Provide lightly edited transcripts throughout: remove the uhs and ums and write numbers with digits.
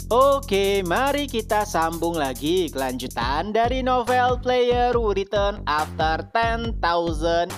Oke, mari kita sambung lagi kelanjutan dari novel Player Who Return After 10,000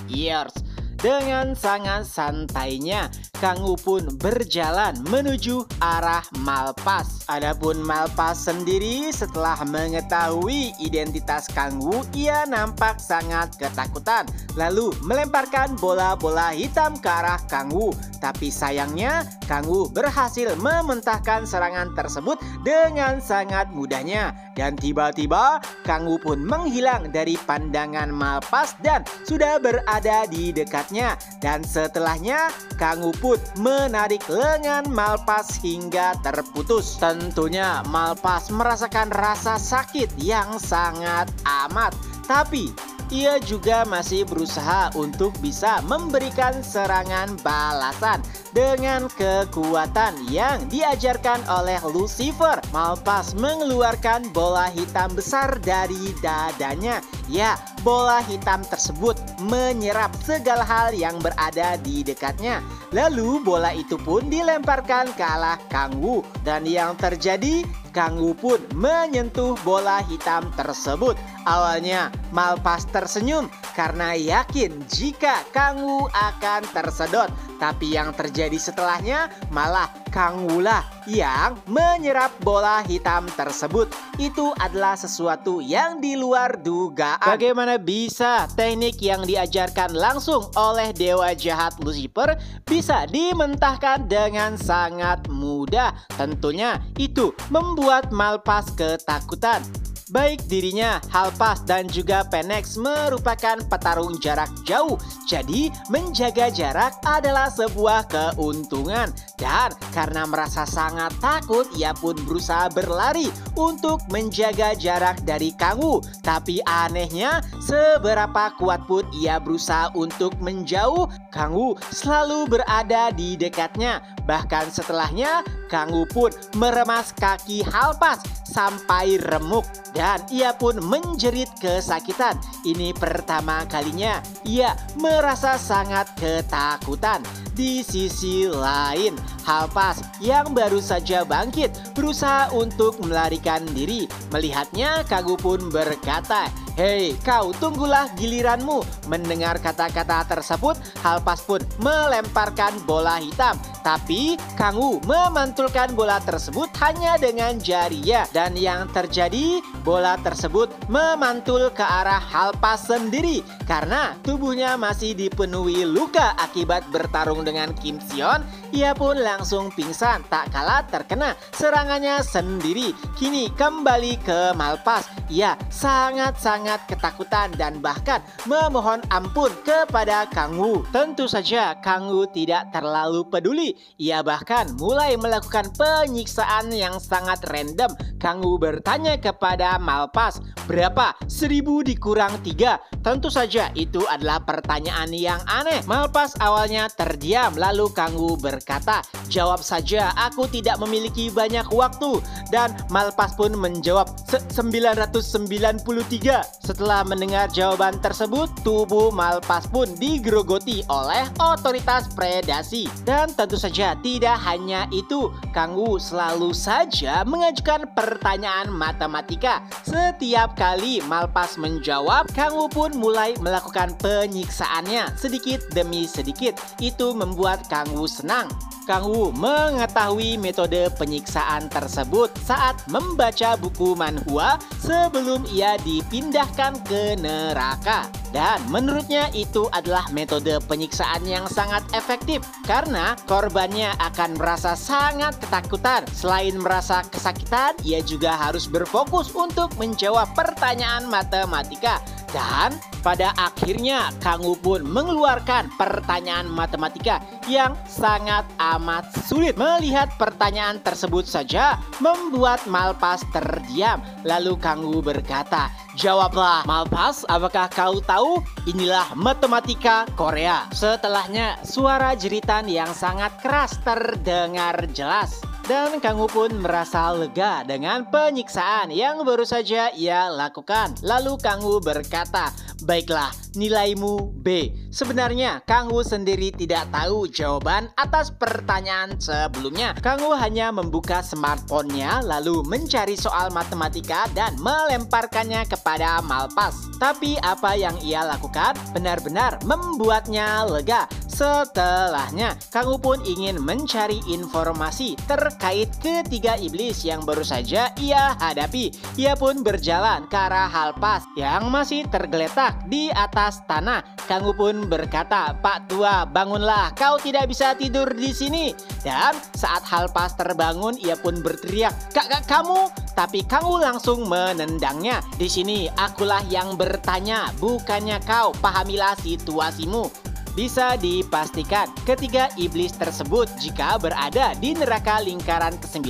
Years. Dengan sangat santainya, Kang Wu pun berjalan menuju arah Malpas. Adapun Malpas sendiri setelah mengetahui identitas Kang Wu, ia nampak sangat ketakutan. Lalu melemparkan bola-bola hitam ke arah Kang Wu. Tapi sayangnya, Kang Wu berhasil mementahkan serangan tersebut dengan sangat mudahnya. Dan tiba-tiba, Kang Wu pun menghilang dari pandangan Malpas dan sudah berada di dekatnya. Dan setelahnya, Kang Wu pun menarik lengan Malpas hingga terputus. Tentunya Malpas merasakan rasa sakit yang sangat amat. Tapi ia juga masih berusaha untuk bisa memberikan serangan balasan dengan kekuatan yang diajarkan oleh Lucifer. Malpas mengeluarkan bola hitam besar dari dadanya. Ya, bola hitam tersebut menyerap segala hal yang berada di dekatnya. Lalu bola itu pun dilemparkan ke arah Kang Wu. Dan yang terjadi, Kang Wu pun menyentuh bola hitam tersebut. Awalnya Malpas tersenyum karena yakin jika Kang Wu akan tersedot. Tapi yang terjadi setelahnya malah Kang Wu lah yang menyerap bola hitam tersebut. Itu adalah sesuatu yang di luar dugaan. Bagaimana bisa teknik yang diajarkan langsung oleh dewa jahat Lucifer bisa dimentahkan dengan sangat mudah? Tentunya itu membuat Malpas ketakutan. Baik dirinya, Halpas dan juga Penex merupakan petarung jarak jauh. Jadi menjaga jarak adalah sebuah keuntungan. Dan karena merasa sangat takut, ia pun berusaha berlari untuk menjaga jarak dari Kang Wu. Tapi anehnya, seberapa kuat pun ia berusaha untuk menjauh, Kang Wu selalu berada di dekatnya. Bahkan setelahnya, Kang Wu pun meremas kaki Halpas sampai remuk dan ia pun menjerit kesakitan. Ini pertama kalinya ia merasa sangat ketakutan. Di sisi lain, Halpas yang baru saja bangkit berusaha untuk melarikan diri. Melihatnya, Kang Wu pun berkata, "Hei, kau tunggulah giliranmu." Mendengar kata-kata tersebut, Halpas pun melemparkan bola hitam. Tapi Kang Wu memantulkan bola tersebut hanya dengan jarinya. Dan yang terjadi, bola tersebut memantul ke arah Halpas sendiri. Karena tubuhnya masih dipenuhi luka akibat bertarung dengan Kim Sion, ia pun langsung pingsan tak kalah terkena serangannya sendiri. Kini kembali ke Malpas. Ia sangat-sangat ketakutan dan bahkan memohon ampun kepada Kang Wu. Tentu saja Kang Wu tidak terlalu peduli. Ia bahkan mulai melakukan penyiksaan yang sangat random. Kang Wu bertanya kepada Malpas, "Berapa? 1000 dikurang 3?" Tentu saja itu adalah pertanyaan yang aneh. Malpas awalnya terdiam, lalu Kang Wu berkata, "Jawab saja, aku tidak memiliki banyak waktu." Dan Malpas pun menjawab, 993. Setelah mendengar jawaban tersebut, tubuh Malpas pun digerogoti oleh otoritas predasi. Dan tentu saja tidak hanya itu, Kang Wu selalu saja mengajukan pertanyaan matematika. Setiap kali Malpas menjawab, Kang Wu pun mulai melakukan penyiksaannya sedikit demi sedikit. Itu membuat Kang Wu senang. Kang Wu mengetahui metode penyiksaan tersebut saat membaca buku manhwa sebelum ia dipindahkan ke neraka. Dan menurutnya itu adalah metode penyiksaan yang sangat efektif karena korbannya akan merasa sangat ketakutan. Selain merasa kesakitan, ia juga harus berfokus untuk menjawab pertanyaan matematika. Dan pada akhirnya Kang Wu pun mengeluarkan pertanyaan matematika yang sangat amat sulit. Melihat pertanyaan tersebut saja membuat Malpas terdiam. Lalu Kang Wu berkata, "Jawablah Malpas, apakah kau tahu? Inilah matematika Korea." Setelahnya suara jeritan yang sangat keras terdengar jelas. Dan Kang Wu pun merasa lega dengan penyiksaan yang baru saja ia lakukan. Lalu Kang Wu berkata, Baiklah, nilaimu B. Sebenarnya Kang Wu sendiri tidak tahu jawaban atas pertanyaan sebelumnya. Kang Wu hanya membuka smartphone-nya lalu mencari soal matematika dan melemparkannya kepada Malpas. Tapi apa yang ia lakukan benar-benar membuatnya lega. Setelahnya, Kang Wu pun ingin mencari informasi terkait ketiga iblis yang baru saja ia hadapi. Ia pun berjalan ke arah Halpas yang masih tergeletak di atas tanah. Kang Wu pun berkata, "Pak Tua, bangunlah, kau tidak bisa tidur di sini." Dan saat Halpas terbangun, ia pun berteriak, "Kak, kamu?" Tapi Kang Wu langsung menendangnya. "Di sini akulah yang bertanya, bukannya kau. Pahamilah situasimu." Bisa dipastikan ketiga iblis tersebut jika berada di neraka lingkaran ke-9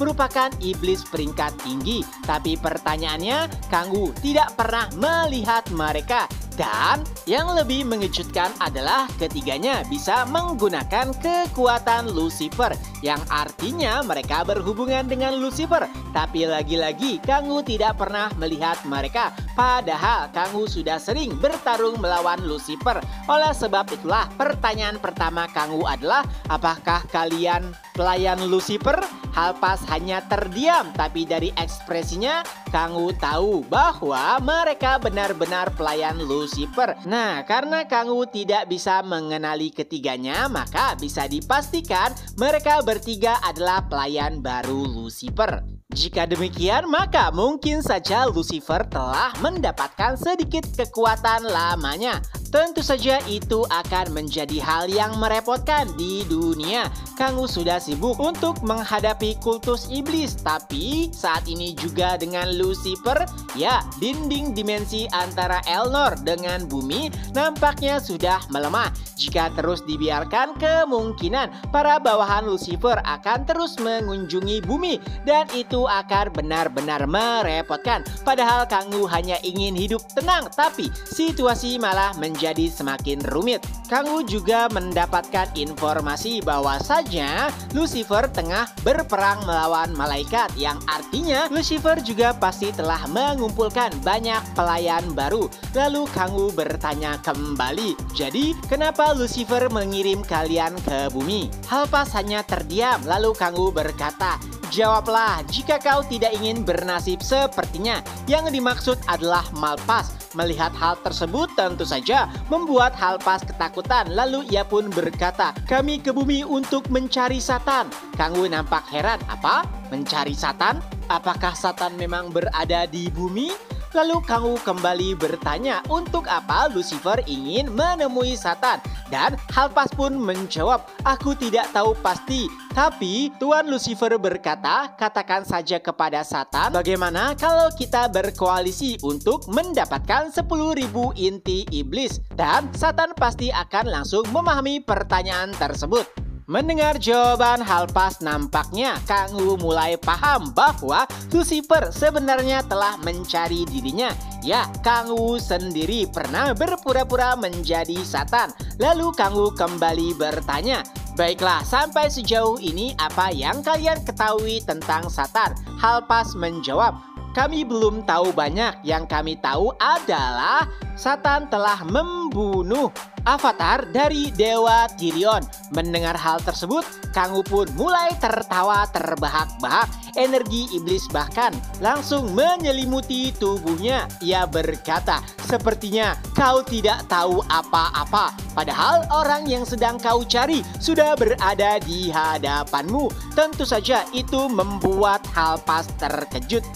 merupakan iblis peringkat tinggi. Tapi pertanyaannya, Kang Wu tidak pernah melihat mereka. Dan yang lebih mengejutkan adalah ketiganya bisa menggunakan kekuatan Lucifer, yang artinya mereka berhubungan dengan Lucifer. Tapi lagi-lagi Kang Wu tidak pernah melihat mereka. Padahal Kang Wu sudah sering bertarung melawan Lucifer. Oleh sebab itulah pertanyaan pertama Kang Wu adalah, apakah kalian pelayan Lucifer? Halpas hanya terdiam, tapi dari ekspresinya Kang Wu tahu bahwa mereka benar-benar pelayan Lucifer. Nah, karena Kang Wu tidak bisa mengenali ketiganya, maka bisa dipastikan mereka bertiga adalah pelayan baru Lucifer. Jika demikian, maka mungkin saja Lucifer telah mendapatkan sedikit kekuatan lamanya. Tentu saja itu akan menjadi hal yang merepotkan di dunia. Kang Wu sudah sibuk untuk menghadapi kultus iblis, tapi saat ini juga dengan Lucifer, ya, dinding dimensi antara Elnor dengan bumi nampaknya sudah melemah. Jika terus dibiarkan, kemungkinan para bawahan Lucifer akan terus mengunjungi bumi dan itu akan benar-benar merepotkan. Padahal Kang Wu hanya ingin hidup tenang, tapi situasi malah menjadi semakin rumit. Kang Wu juga mendapatkan informasi bahwasanya Lucifer tengah berperang melawan malaikat, yang artinya Lucifer juga pasti telah mengumpulkan banyak pelayan baru. Lalu Kang Wu bertanya kembali, "Jadi kenapa Lucifer mengirim kalian ke bumi?" Halpas hanya terdiam. Lalu Kang Wu berkata, "Jawablah jika kau tidak ingin bernasib sepertinya." Yang dimaksud adalah Malpas. Melihat hal tersebut tentu saja membuat Halpas ketakutan. Lalu ia pun berkata, "Kami ke bumi untuk mencari Satan." Kang Wu nampak heran. "Apa? Mencari Satan? Apakah Satan memang berada di bumi?" Lalu Kang Wu kembali bertanya, untuk apa Lucifer ingin menemui Satan? Dan Halpas pun menjawab, "Aku tidak tahu pasti. Tapi Tuan Lucifer berkata, katakan saja kepada Satan, bagaimana kalau kita berkoalisi untuk mendapatkan 10.000 inti iblis?" Dan Satan pasti akan langsung memahami pertanyaan tersebut. Mendengar jawaban Halpas, nampaknya Kang Wu mulai paham bahwa Lucifer sebenarnya telah mencari dirinya. Ya, Kang Wu sendiri pernah berpura-pura menjadi Satan. Lalu Kang Wu kembali bertanya, "Baiklah, sampai sejauh ini apa yang kalian ketahui tentang Satan?" Halpas menjawab, "Kami belum tahu banyak. Yang kami tahu adalah Satan telah membunuh avatar dari Dewa Tyrion." Mendengar hal tersebut, Kang Wu pun mulai tertawa terbahak-bahak. Energi iblis bahkan langsung menyelimuti tubuhnya. Ia berkata, "Sepertinya kau tidak tahu apa-apa. Padahal orang yang sedang kau cari sudah berada di hadapanmu." Tentu saja itu membuat Halpas terkejut.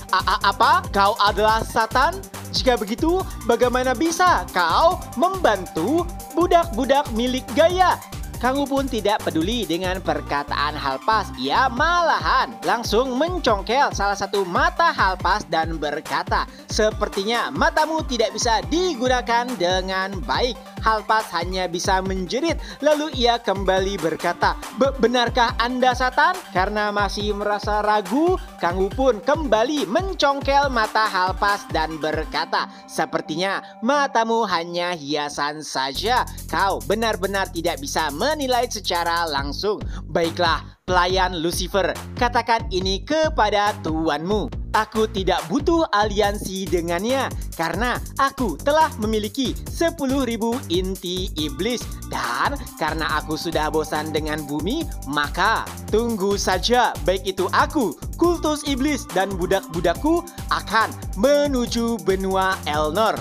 Apa? Kau adalah Satan? Jika begitu, bagaimana bisa kau membantu budak-budak milik Gaia? Kang Wu pun tidak peduli dengan perkataan Halpas. Ia malahan langsung mencongkel salah satu mata Halpas dan berkata, "Sepertinya matamu tidak bisa digunakan dengan baik." Halpas hanya bisa menjerit. Lalu ia kembali berkata, "Benarkah Anda Satan?" Karena masih merasa ragu, Kang Wu pun kembali mencongkel mata Halpas dan berkata, "Sepertinya matamu hanya hiasan saja. Kau benar-benar tidak bisa menilai secara langsung. Baiklah, pelayan Lucifer, katakan ini kepada tuanmu." Aku tidak butuh aliansi dengannya karena aku telah memiliki 10.000 inti iblis. Dan karena aku sudah bosan dengan bumi, maka tunggu saja, baik itu aku, kultus iblis dan budak-budakku akan menuju benua Elnor.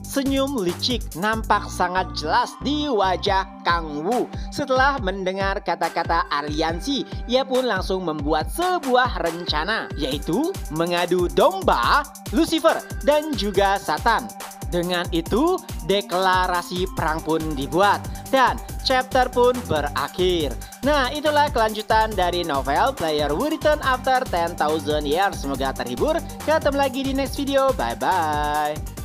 Senyum licik nampak sangat jelas di wajah Kang Wu. Setelah mendengar kata-kata aliansi, ia pun langsung membuat sebuah rencana, yaitu mengadu domba Lucifer dan juga Satan. Dengan itu, deklarasi perang pun dibuat dan chapter pun berakhir. Nah, itulah kelanjutan dari novel Player Who Return After 10,000 Years. Semoga terhibur. Ketemu lagi di next video. Bye-bye.